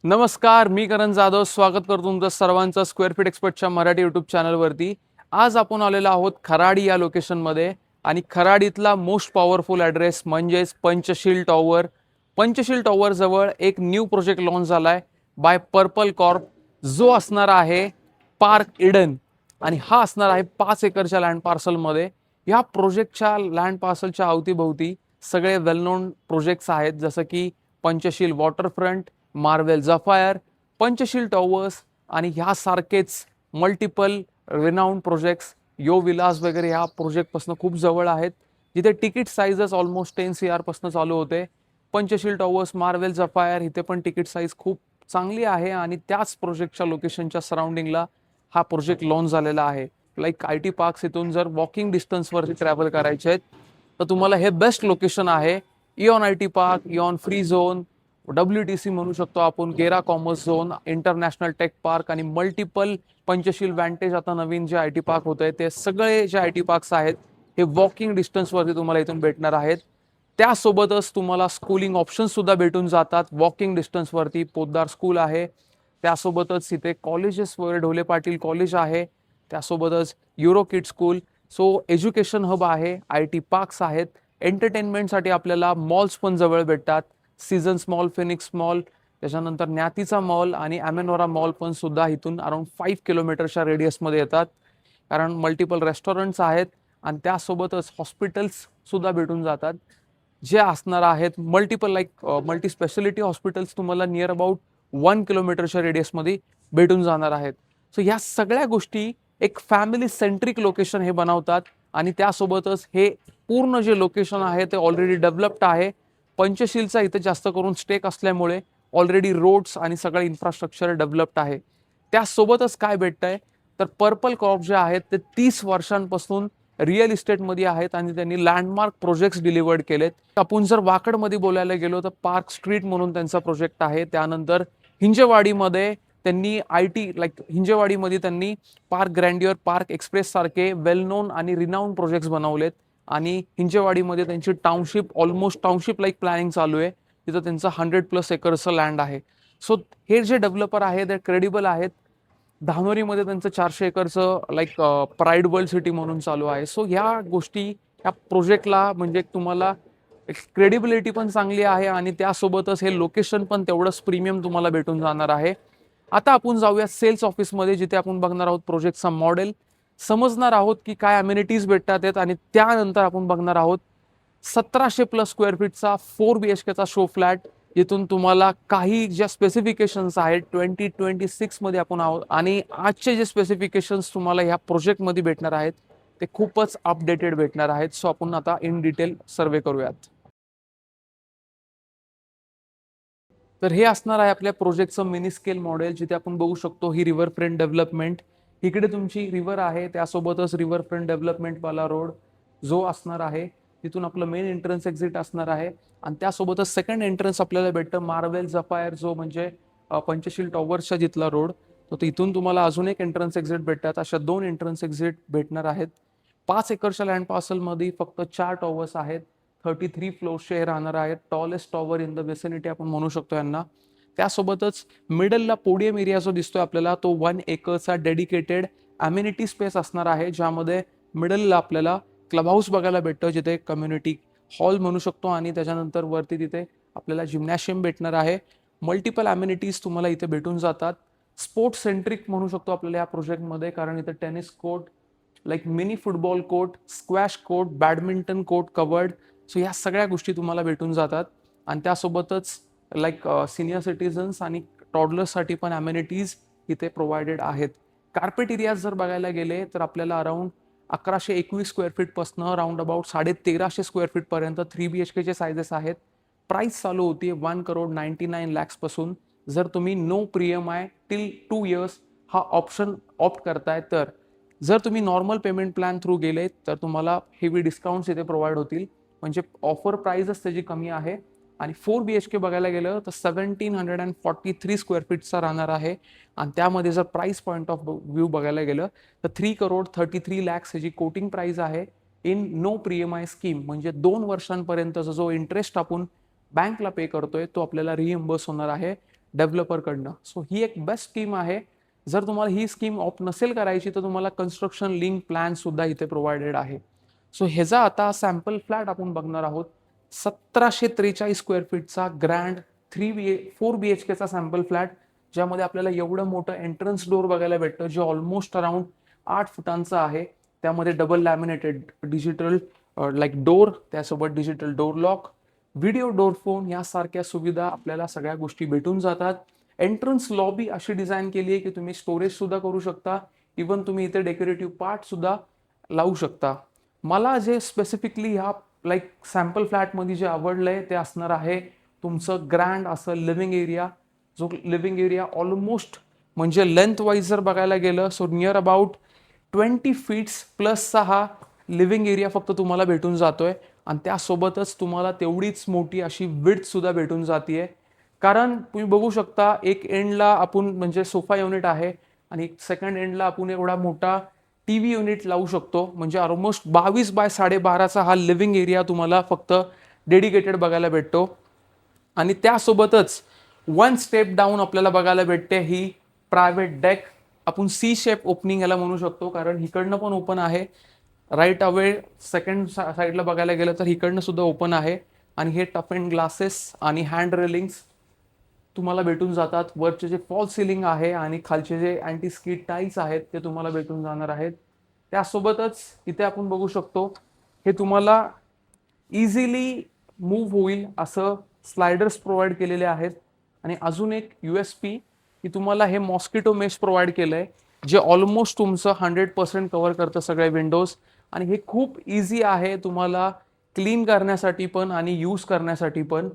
नमस्कार, मी करण जाधव स्वागत करतो तुमचं सर्वांचं स्क्वेअर फीट एक्सपर्टच्या मराठी यूट्यूब चॅनलवरती. आज आपण आलेलो आहोत खराडी या लोकेशनमध्ये आणि खराडीतला मोस्ट पॉवरफुल ॲड्रेस म्हणजेच पंचशील टॉवर. पंचशील टॉवर जवळ एक न्यू प्रोजेक्ट लॉन्च झालाय बाय पर्पल कॉर्प, जो असणार आहे पार्क इडन आणि हा असणार आहे 5 एकरच्या लँड पार्सलमध्ये. या प्रोजेक्टच्या लँड पार्सलच्या अवतीभोवती सगळे वेल नोन प्रोजेक्ट्स आहेत, जसं की Panchshil Waterfront, Marvel Zephyr, Panchshil Towers आणि ह्यासारखेच multiple renowned projects Yoo Villas वगैरे ह्या प्रोजेक्टपासून खूप जवळ आहेत, जिथे तिकीट साईजच ऑलमोस्ट 10 CR पासून चालू होते. पंचशील टॉवर्स, मार्वेल जफायर इथे पण तिकीट साईज खूप चांगली आहे आणि त्याच प्रोजेक्टच्या लोकेशनच्या सराउंडिंगला हा प्रोजेक्ट लॉन्च झालेला आहे. लाईक IT पार्क्स इथून जर वॉकिंग डिस्टन्सवरती ट्रॅव्हल करायचे आहेत तर तुम्हाला हे बेस्ट लोकेशन आहे. Eon IT park, Eon free zone, WTC म्हणू शकतो आपण, Gera commerce zone, international tech park आणि मल्टिपल पंचशील वॅन्टेज आता नवीन जे IT पार्क होत आहे ते सगळे जे IT पार्क्स आहेत हे वॉकिंग डिस्टन्सवरती तुम्हाला इथून भेटणार आहेत. त्यासोबतच तुम्हाला स्कूलिंग ऑप्शन्स सुद्धा भेटून जातात. वॉकिंग डिस्टन्सवरती पोद्दार स्कूल आहे, त्यासोबतच इथे कॉलेजेस वगैरे ढोले पाटील कॉलेज आहे, त्यासोबतच युरो किड स्कूल. सो एज्युकेशन हब आहे, IT पार्क्स आहेत. एंटरटेनमेंटसाठी आपल्याला मॉल्स पण जवळ भेटतात. सीझन्स मॉल, फिनिक्स मॉल, त्याच्यानंतर न्यातीचा मॉल आणि ॲमेनोरा मॉल पण सुद्धा इथून अराउंड 5 किलोमीटरच्या रेडियसमध्ये येतात, कारण मल्टिपल रेस्टॉरंट्स आहेत आणि त्यासोबतच हॉस्पिटल्स सुद्धा भेटून जातात, जे असणार आहेत मल्टिपल मल्टी स्पेशालिटी हॉस्पिटल्स तुम्हाला नियर अबाउट 1 किलोमीटरच्या रेडियसमध्ये भेटून जाणार आहेत. सो ह्या सगळ्या गोष्टी एक फॅमिली सेंट्रिक लोकेशन हे बनवतात आणि त्यासोबतच हे पूर्ण जे लोकेशन आहे ते ऑलरेडी डेव्हलप्ड आहे. पंचशीलचा इथे जास्त करून स्टेक असल्यामुळे ऑलरेडी रोड्स आणि सगळं इन्फ्रास्ट्रक्चर डेव्हलप्ड आहे. त्यासोबतच काय भेटतंय तर पर्पल कॉर्प जे आहेत ते 30 वर्षांपासून रिअल इस्टेटमध्ये आहेत आणि त्यांनी लँडमार्क प्रोजेक्ट्स डिलिव्हर्ड केलेत. आपण जर वाकडमध्ये बोलायला गेलो तर पार्क स्ट्रीट म्हणून त्यांचा प्रोजेक्ट आहे. त्यानंतर हिंजेवाडीमध्ये त्यांनी हिंजेवाडीमध्ये त्यांनी पार्क ग्रँड्युअर, पार्क एक्सप्रेस सारखे वेल नोन आणि रिनाऊंड प्रोजेक्ट्स बनवलेत आणि हिंजेवाडीमध्ये त्यांची ऑलमोस्ट टाउनशिप लाईक प्लॅनिंग चालू आहे. तिथं त्यांचं 100+ एकर्सचं लँड आहे. सो हे जे डेव्हलपर आहेत ते क्रेडिबल आहेत. धानोरीमध्ये त्यांचं 400 एकरचं प्राईड वर्ल्ड सिटी म्हणून चालू आहे. सो ह्या गोष्टी या प्रोजेक्टला म्हणजे तुम्हाला क्रेडिबिलिटी पण चांगली आहे आणि त्यासोबतच हे लोकेशन पण तेवढंच प्रीमियम तुम्हाला भेटून जाणार आहे. आता आपण जाऊया सेल्स ऑफिसमध्ये, जिथे आपण बघणार आहोत प्रोजेक्टचा मॉडेल, समजणार आहोत की काय अम्युनिटीज भेटतात आहेत आणि त्यानंतर आपण बघणार आहोत 1700+ स्क्वेअर फीटचा 4 BHKचा शो फ्लॅट, जिथून तुम्हाला काही ज्या स्पेसिफिकेशन्स आहेत 2026 मध्ये आपण आहोत आणि आजचे जे स्पेसिफिकेशन्स तुम्हाला ह्या प्रोजेक्टमध्ये भेटणार आहेत ते खूपच अपडेटेड भेटणार आहेत. सो आपण आता इन डिटेल सर्वे करूयात. तर हे असणार आहे आपल्या प्रोजेक्टचं मिनी स्केल मॉडेल, जिथे आपण बघू शकतो ही रिव्हर फ्रंट डेव्हलपमेंट. इकडे तुमची रिव्हर आहे, त्यासोबतच रिव्हर फ्रंट डेव्हलपमेंटवाला रोड जो असणार आहे, तिथून आपलं मेन एंट्रन्स एक्झिट असणार आहे आणि त्यासोबतच सेकंड एंट्रन्स आपल्याला भेटतं मार्वेल जफायर, जो म्हणजे पंचशील टॉवर्सच्या जिथला रोड. तर तिथून तुम्हाला अजून एक एंट्रन्स एक्झिट भेटतात. अशा 2 एंट्रन्स एक्झिट भेटणार आहेत. 5 एकरच्या लँड पार्सलमध्ये फक्त 4 टॉवर्स आहेत. 33 फ्लोर्सचे हे राहणार आहेत. Tallest tower in the vicinity आपण म्हणू शकतो यांना. त्यासोबतच मिडलला पोडियम एरिया जो दिसतोय आपल्याला, तो 1 एकरचा डेडिकेटेड अम्युनिटी स्पेस असणार आहे, ज्यामध्ये मिडलला आपल्याला क्लब हाऊस बघायला भेटतं, जिथे कम्युनिटी हॉल म्हणू शकतो आणि त्याच्यानंतर वरती तिथे आपल्याला जिम्नॅशियम भेटणार आहे. मल्टिपल अम्युनिटीज तुम्हाला इथे भेटून जातात. स्पोर्ट्स सेंट्रिक म्हणू शकतो आपल्याला या प्रोजेक्टमध्ये, कारण इथे tennis court, mini football court, squash court, badminton court covered. So ह्या सगळ्या गोष्टी तुम्हाला भेटून जातात आणि त्यासोबतच सिनियर सिटीजन्स आणि टॉडलर्ससाठी पण अम्युनिटीज इथे प्रोव्हाइडेड आहेत. कार्पेट एरियाज जर बघायला गेले तर आपल्याला अराउंड 1121 स्क्वेअर फीटपासून राऊंड अबाउट 1350 स्क्वेअर फीटपर्यंत 3 BHKचे सायझेस आहेत. प्राइस चालू होती 1,99,00,000 पासून. जर तुम्ही नो PMI टिल 2 इयर्स हा ऑप्शन ऑप्ट करताय, तर जर तुम्ही नॉर्मल पेमेंट प्लॅन थ्रू गेले तर तुम्हाला हेवी डिस्काउंट्स इथे प्रोव्हाइड होतील. म्हणजे ऑफर प्राइसच त्याची कमी आहे. आणि 4 BHK बघायला गेलं तर 1743 स्क्वेअर फीटचा राहणार आहे आणि त्यामध्ये जर प्राइस पॉईंट ऑफ व्ह्यू बघायला गेलं तर 3,33,00,000 ह्याची कोटिंग प्राइस आहे इन नो PMI स्कीम. म्हणजे 2 वर्षांपर्यंतचा जो इंटरेस्ट आपण बँकला पे करतोय तो आपल्याला रिइम्बर्स होणार आहे. डेव्हलपरकडनं. सो ही एक बेस्ट स्कीम आहे. जर तुम्हाला ही स्कीम ऑप नसेल करायची तर तुम्हाला कन्स्ट्रक्शन लिंक प्लॅन सुद्धा इथे प्रोव्हाइडेड आहे. सो ह्याचा आता सॅम्पल फ्लॅट आपण बघणार आहोत. 1743 स्क्वेअर फीटचा ग्रँड 4 BHKचा सॅम्पल फ्लॅट, ज्यामध्ये आपल्याला एवढं मोठं एंट्रन्स डोअर बघायला भेटतं, जे ऑलमोस्ट अराउंड 8 फुटांचं आहे. त्यामध्ये डबल लॅमिनेटेड डिजिटल डोअर, त्यासोबत digital door lock, video door phone यासारख्या सुविधा आपल्याला सगळ्या गोष्टी भेटून जातात. एंट्रन्स लॉबी अशी डिझाईन केली आहे की तुम्ही स्टोरेज सुद्धा करू शकता. इवन तुम्ही इथे डेकोरेटिव्ह पार्ट सुद्धा लावू शकता. मला जे स्पेसिफिकली ह्या सॅम्पल फ्लॅटमध्ये जे आवडलंय ते असणार आहे तुमचं ग्रँड असं लिव्हिंग एरिया. जो लिव्हिंग एरिया ऑलमोस्ट म्हणजे लेंथ वाईज जर बघायला गेलं सो नियर अबाउट 20 फीट्स प्लसचा हा लिव्हिंग एरिया फक्त तुम्हाला भेटून जातोय. आणि त्यासोबतच तुम्हाला तेवढीच मोठी अशी विड्थ सुद्धा भेटून जाते. कारण तुम्ही बघू शकता एक एंडला आपण म्हणजे सोफा युनिट आहे आणि एक सेकंड एंडला आपण एवढा मोठा टीव्ही युनिट लावू शकतो. म्हणजे ऑलमोस्ट 22 बाय 12.5चा हा लिव्हिंग एरिया तुम्हाला फक्त डेडिकेटेड बघायला भेटतो. आणि त्यासोबतच 1 स्टेप डाऊन आपल्याला बघायला भेटते ही प्रायव्हेट डेक. आपण सी शेप ओपनिंग याला म्हणू शकतो, कारण इकडनं पण ओपन आहे. राईट अवे सेकंड साईडला बघायला गेलं तर इकडनं सुद्धा ओपन आहे. आणि हे टफ एंड ग्लासेस आणि हँड रेलिंग्स तुम्हाला भेटून जातात. वरचे जे फॉल सिलिंग आहे आणि खालचे जे अँटी स्किड टाईल्स आहेत ते तुम्हाला भेटून जाणार आहेत. त्यासोबतच इथे आपण बघू शकतो हे तुम्हाला इझिली मूव्ह होईल असं स्लायडर्स प्रोव्हाइड केलेले आहेत. आणि अजून एक USP की तुम्हाला हे मॉस्किटो मेश प्रोव्हाइड केलंय, जे ऑलमोस्ट तुमचं 100% कव्हर करतं सगळे विंडोज. आणि हे खूप इझी आहे तुम्हाला क्लीन करण्यासाठी पण आणि यूज करण्यासाठी पण.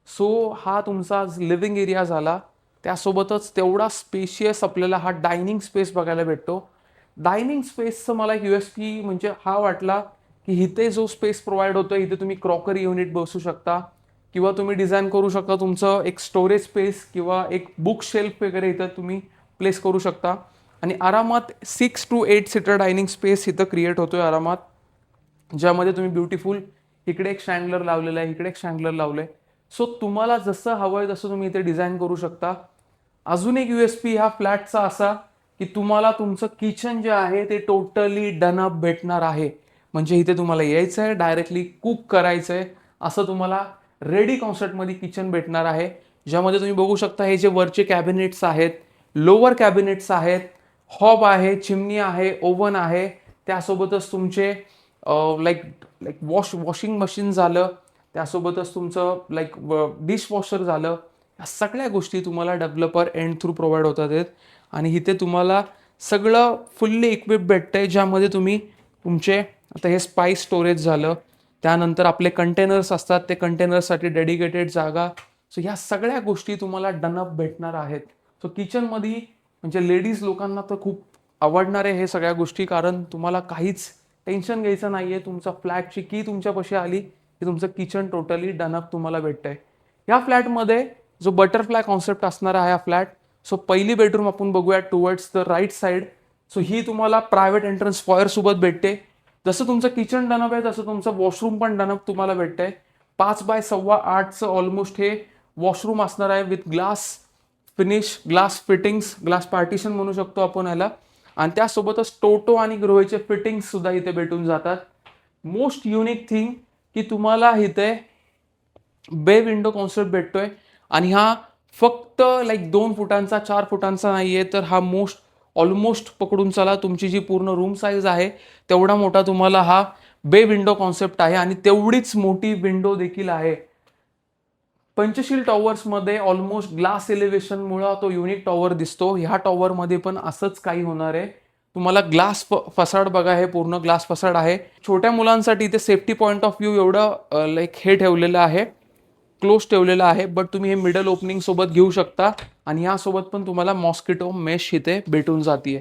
सो हा तुमचा लिव्हिंग एरिया झाला. त्यासोबतच तेवढा स्पेशियस आपल्याला हा डायनिंग स्पेस बघायला भेटतो. डायनिंग स्पेसचं मला एक USP म्हणजे हा वाटला की इथे जो स्पेस प्रोव्हाइड होतो इथे तुम्ही क्रॉकरी युनिट बसू शकता किंवा तुम्ही डिझाईन करू शकता तुमचं एक स्टोरेज स्पेस किंवा एक बुक शेल्फ वगैरे इथं तुम्ही प्लेस करू शकता. आणि आरामात 6 to 8 सीटर डायनिंग स्पेस इथं क्रिएट होतोय आरामात, ज्यामध्ये तुम्ही ब्युटिफुल इकडे एक शँडलर लावलेलं आहे, इकडे एक शँडलर लावलंय. सो तुम्हाला जसं हवंय तसं तुम्ही इथे डिझाईन करू शकता. अजून एक USP ह्या फ्लॅटचा असा की तुम्हाला तुमचं किचन जे आहे ते टोटली डनअप भेटणार आहे. म्हणजे इथे तुम्हाला यायचं आहे डायरेक्टली कुक करायचंय असं तुम्हाला रेडी कॉन्सेप्टमध्ये किचन भेटणार आहे. ज्यामध्ये तुम्ही बघू शकता हे जे वरचे कॅबिनेट्स आहेत, लोअर कॅबिनेट्स आहेत, हॉब आहे, चिमनी आहे, ओव्हन आहे. त्यासोबतच तुमचे वॉशिंग मशीन झालं, त्यासोबतच तुमचं डिशवॉशर झालं. या सगळ्या गोष्टी तुम्हाला डेव्हलपर एंड थ्रू प्रोव्हाइड होतात आहेत. आणि इथे तुम्हाला सगळं फुल्ली इक्विप भेटतंय, ज्यामध्ये तुम्ही तुमचे आता हे स्पाइस स्टोरेज झालं, त्यानंतर आपले कंटेनर्स असतात ते कंटेनर्ससाठी डेडिकेटेड जागा. सो ह्या सगळ्या गोष्टी तुम्हाला डनअप भेटणार आहेत. सो किचनमध्ये म्हणजे लेडीज लोकांना तर खूप आवडणार आहे हे सगळ्या गोष्टी, कारण तुम्हाला काहीच टेन्शन घ्यायचं नाहीये. तुमचा फ्लॅटची की तुमच्यापाशी आली की तुमचं किचन टोटली डनअप तुम्हाला भेटतंय. या फ्लॅटमध्ये जो बटरफ्लाय कॉन्सेप्ट असणार आहे हा फ्लॅट. सो पहिली बेडरूम आपण बघूया towards the right side. So ही तुम्हाला प्रायव्हेट एंट्रन्स फॉयर सोबत भेटते. जसं तुमचं किचन डनअप आहे तसं तुमचं वॉशरूम पण डनअप तुम्हाला भेटतंय. 5 बाय 8.25चं ऑलमोस्ट हे वॉशरूम असणार आहे with glass finish, glass fittings, glass partition म्हणू शकतो आपण याला. आणि त्यासोबतच टोटो आणि ग्रोहेचे फिटिंग्स सुद्धा इथे भेटून जातात. मोस्ट युनिक थिंग की तुम्हाला इथे बे विंडो कॉन्सेप्ट भेटतोय. आणि हा फक्त 2 फुटांचा 4 फुटांचा नाहीये, तर हा ऑलमोस्ट पकडून चला तुमची जी पूर्ण रूम साईज आहे तेवढा मोठा तुम्हाला हा बे विंडो कॉन्सेप्ट आहे. आणि तेवढीच मोठी विंडो देखील आहे. पंचशील टॉवर्समध्ये ऑलमोस्ट ग्लास एलिव्हेशनमुळे तो युनिक टॉवर दिसतो. ह्या टॉवरमध्ये पण असंच काही होणार आहे. तुम्हाला ग्लास फसाड बघा, हे पूर्ण ग्लास फसाड आहे. छोट्या मुलांसाठी इथे सेफ्टी पॉईंट ऑफ व्ह्यू एवढं हे ठेवलेलं आहे, क्लोज ठेवलेलं आहे. बट तुम्ही हे मिडल ओपनिंग सोबत घेऊ शकता. आणि यासोबत पण तुम्हाला मॉस्किटो मेश इथे भेटून जाते.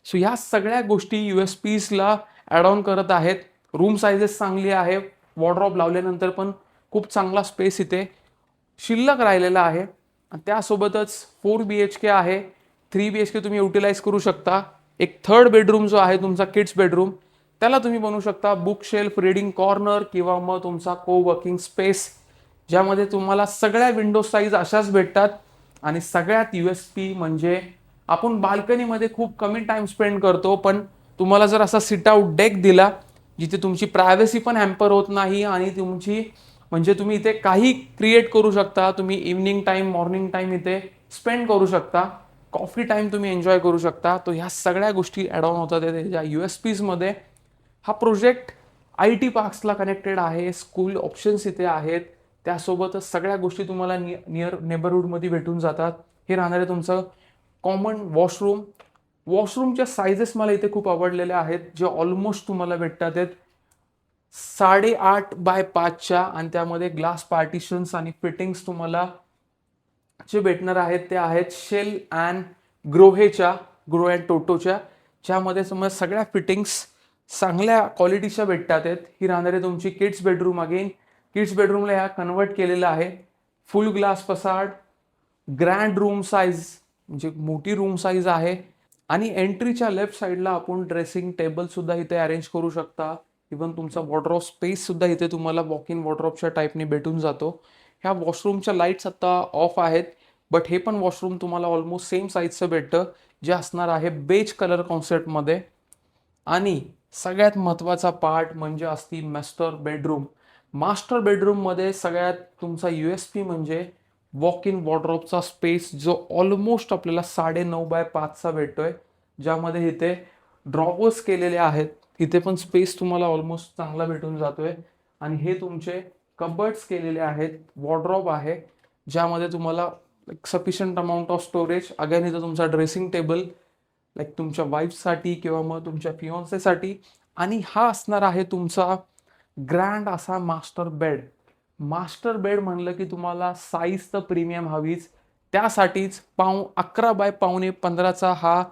सो ह्या सगळ्या गोष्टी USPsला ॲड ऑन करत आहेत. रूम साईजेस चांगली आहे, वॉर्डरॉब लावल्यानंतर पण खूप चांगला स्पेस इथे शिल्लक राहिलेला आहे. आणि त्यासोबतच 4 BHK आहे, 3 BHK तुम्ही युटिलाइज करू शकता. एक थर्ड बेडरूम जो आहे तुमचा किड्स बेडरूम, त्याला तुम्ही बनवू शकता बुक शेल्फ, रीडिंग कॉर्नर किंवा मग तुमचा को वर्किंग स्पेस, ज्यामध्ये तुम्हाला सगळ्या विंडो साईज अशाच भेटतात. आणि सगळ्यात USP म्हणजे आपण बाल्कनीमध्ये खूप कमी टाइम स्पेंड करतो, पण तुम्हाला जर असा सिट आउट डेक दिला जिथे तुमची प्रायव्हसी पण हॅम्पर होत नाही आणि तुमची म्हणजे तुम्ही इथे काही क्रिएट करू शकता. तुम्ही इव्हनिंग टाइम मॉर्निंग टाइम इथे स्पेंड करू शकता, कॉफी टाइम तुम्ही एन्जॉय करू शकता. तो ह्या सगळ्या गोष्टी ॲड ऑन होतात त्याच्या USPs मध्ये. हा प्रोजेक्ट IT पार्क्सला कनेक्टेड आहे, स्कूल ऑप्शन्स इथे आहेत, त्यासोबतच सगळ्या गोष्टी तुम्हाला नियर नेबरहूडमध्ये भेटून जातात. हे राहणार आहे तुमचं कॉमन वॉशरूम. वॉशरूमच्या साईजेस मला इथे खूप आवडलेल्या आहेत, जे ऑलमोस्ट तुम्हाला भेटतात आहेत 8.5x5 आणि त्यामध्ये ग्लास पार्टिशन्स आणि फिटिंग्स तुम्हाला जे भेटणार आहेत ते आहेत शेल अँड ग्रो अँड टोटोच्या, ज्यामध्ये तुम्हाला सगळ्या फिटिंग्स चांगल्या क्वालिटीच्या भेटतात आहेत. ही राहणार आहे तुमची किड्स बेडरूम. अगेन किड्स बेडरूमला ह्या कन्वर्ट केलेलं आहे. फुल glass facade, grand room size म्हणजे मोठी रूम साईज आहे. आणि एंट्रीच्या लेफ्ट साईडला आपण ड्रेसिंग टेबल सुद्धा इथे अरेंज करू शकता. इव्हन तुमचा वॉर्डरोब स्पेस सुद्धा इथे तुम्हाला वॉक इन वॉर्डरोबच्या टाईपने भेटून जातो. ह्या वॉशरूमच्या लाईट्स आता ऑफ आहेत, बट हे पण वॉशरूम तुम्हाला ऑलमोस्ट सेम साईजचं भेटतं, जे असणार आहे बेज कलर कॉन्सेप्टमध्ये. आणि सगळ्यात महत्त्वाचा पार्ट म्हणजे असती मास्टर बेडरूम. मास्टर बेडरूममध्ये सगळ्यात तुमचा USP म्हणजे वॉक इन वॉर्डरोबचा स्पेस, जो ऑलमोस्ट आपल्याला 9.5x5चा भेटतोय, ज्यामध्ये इथे ड्रॉवर्स केलेले आहेत. इथे पण स्पेस तुम्हाला ऑलमोस्ट चांगला भेटून जातोय. आणि हे तुमचे कबर्ड्स केलेले आहेत, वॉर्डरोब आहे, ज्यामध्ये तुम्हाला sufficient amount of storage. Again इथं तुमचा ड्रेसिंग टेबल तुमच्या वाईफसाठी किंवा मग तुमच्या फिओन्सेसाठी. आणि हा असणार आहे तुमचा ग्रँड असा मास्टर बेड. मास्टर बेड म्हणलं की तुम्हाला साईज तर प्रीमियम हवीच, त्यासाठीच 11x15.15चा हा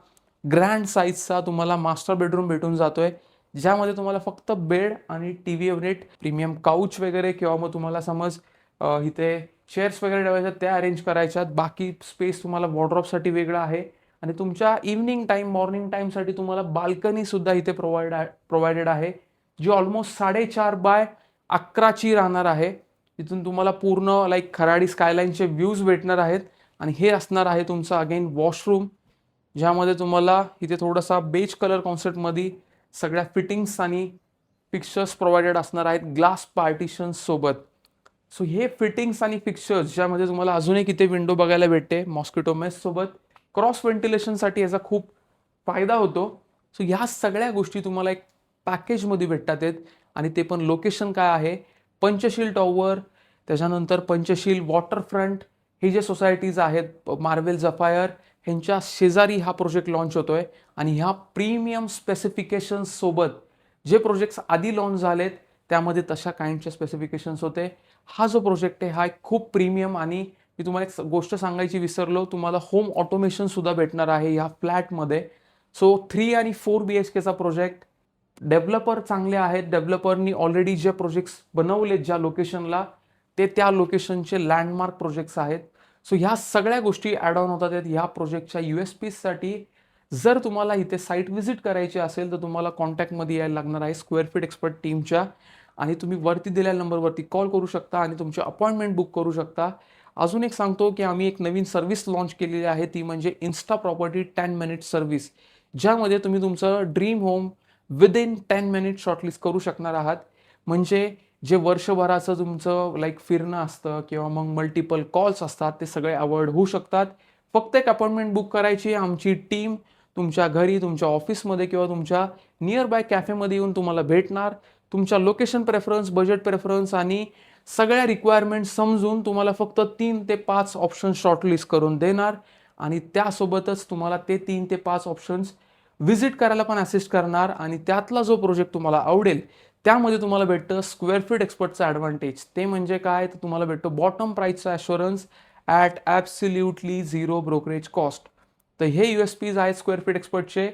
ग्रँड साईजचा तुम्हाला मास्टर बेडरूम भेटून जातोय, ज्यामध्ये तुम्हाला फक्त बेड आणि TV युनिट, प्रीमियम काउच वगैरे किंवा मग तुम्हाला समज इथे चेअर्स वगैरे ठेवायच्यात त्या अरेंज करायच्यात. बाकी स्पेस तुम्हाला वॉर्डरोबसाठी वेगळा आहे. आणि तुमच्या इव्हनिंग टाईम मॉर्निंग टाईमसाठी तुम्हाला बाल्कनी सुद्धा इथे प्रोव्हाइडेड आहे, जी ऑलमोस्ट 4.5x11ची राहणार आहे. तिथून तुम्हाला पूर्ण खराडी स्कायलाईनचे व्ह्यूज भेटणार आहेत. आणि हे असणार आहे तुमचं अगेन वॉशरूम, ज्यामध्ये तुम्हाला इथे थोडासा बेज कलर कॉन्सेप्टमध्ये सगळ्या फिटिंग्स आणि फिक्चर्स प्रोव्हाइडेड असणार आहेत ग्लास पार्टिशन्स सोबत. सो हे फिटिंग्स आणि फिक्चर्स, ज्यामध्ये तुम्हाला अजून एक इथे विंडो बघायला भेटते मॉस्किटो मेस सोबत. क्रॉस व्हेंटिलेशनसाठी याचा खूप फायदा होतो. सो ह्या सगळ्या गोष्टी तुम्हाला एक पॅकेजमध्ये भेटतात आहेत. आणि ते पण लोकेशन काय आहे, पंचशील टॉवर, त्याच्यानंतर पंचशील वॉटरफ्रंट, हे जे सोसायटीज आहेत मार्वेल जफायर, ह्यांच्या शेजारी हा प्रोजेक्ट लॉन्च होतोय. आणि ह्या प्रीमियम स्पेसिफिकेशन्स सोबत जे प्रोजेक्ट्स आधी लॉन्च झालेत त्यामध्ये तशा काइंडचे स्पेसिफिकेशन्स होते. हा जो प्रोजेक्ट आहे हा एक खूप प्रीमियम. आणि मी तुम्हाला एक गोष्ट सांगायची विसरलो, तुम्हाला होम ऑटोमेशन सुद्धा भेटणार आहे या फ्लॅटमध्ये. सो 3 आणि 4 BHKचा प्रोजेक्ट. डेव्हलपर चांगले आहेत, डेव्हलपरनी ऑलरेडी जे प्रोजेक्ट्स बनवलेत ज्या लोकेशनला, ते त्या लोकेशनचे लँडमार्क प्रोजेक्ट्स आहेत. सो ह्या सगळ्या गोष्टी ॲड ऑन होतात आहेत ह्या प्रोजेक्टच्या USPसाठी. जर तुम्हाला इथे साईट व्हिजिट करायची असेल तर तुम्हाला कॉन्टॅक्टमध्ये यायला लागणार आहे स्क्वेअर फीट एक्सपर्ट टीमच्या. आणि तुम्ही वरती दिलेल्या नंबरवरती कॉल करू शकता आणि तुमची अपॉइंटमेंट बुक करू शकता. अजून एक सांगतो की आम्ही एक नवीन सर्व्हिस लॉन्च केलेली आहे, ती म्हणजे इन्स्टा प्रॉपर्टी 10 मिनिट सर्व्हिस, ज्यामध्ये तुम्ही तुमचं dream home within 10 minute shortlist करू शकणार आहात. म्हणजे जे वर्षभराचं तुमचं फिरणं असतं किंवा मग मल्टिपल कॉल्स असतात, ते सगळे अवॉइड होऊ शकतात. फक्त एक अपॉइंटमेंट बुक करायची, आमची टीम तुमच्या घरी, तुमच्या ऑफिसमध्ये किंवा तुमच्या नियर बाय कॅफेमध्ये येऊन तुम्हाला भेटणार. तुमच्या लोकेशन प्रेफरन्स, बजेट प्रेफरन्स आणि सगळ्या रिक्वायरमेंट समजून तुम्हाला फक्त 3 ते 5 ऑप्शन शॉर्टलिस्ट करून देणार. आणि त्यासोबतच तुम्हाला ते 3 ते 5 ऑप्शन्स व्हिजिट करायला पण असिस्ट करणार. आणि त्यातला जो प्रोजेक्ट तुम्हाला आवडेल त्यामध्ये तुम्हाला भेटतं स्क्वेअर फीट एक्सपर्टचा ॲडव्हान्टेज. ते म्हणजे काय, तर तुम्हाला भेटतो बॉटम प्राईसचा assurance at absolutely 0 brokerage cost. तर हे USPs आहेत स्क्वेअर फीट एक्सपर्टचे.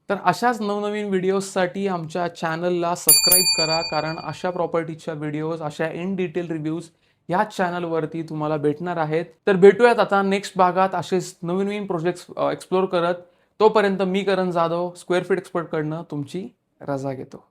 तर अशाच नवनवीन व्हिडिओजसाठी आमच्या चॅनलला सबस्क्राईब करा, कारण अशा प्रॉपर्टीच्या व्हिडिओज, अशा इन डिटेल रिव्ह्यूज ह्या चॅनलवरती तुम्हाला भेटणार आहेत. तर भेटूयात आता नेक्स्ट भागात असेच नवीन प्रोजेक्ट्स एक्सप्लोर करत. तोपर्यंत मी करण जाधव स्क्वेअर फीट एक्सपर्टकडनं तुमची रजा घेतो.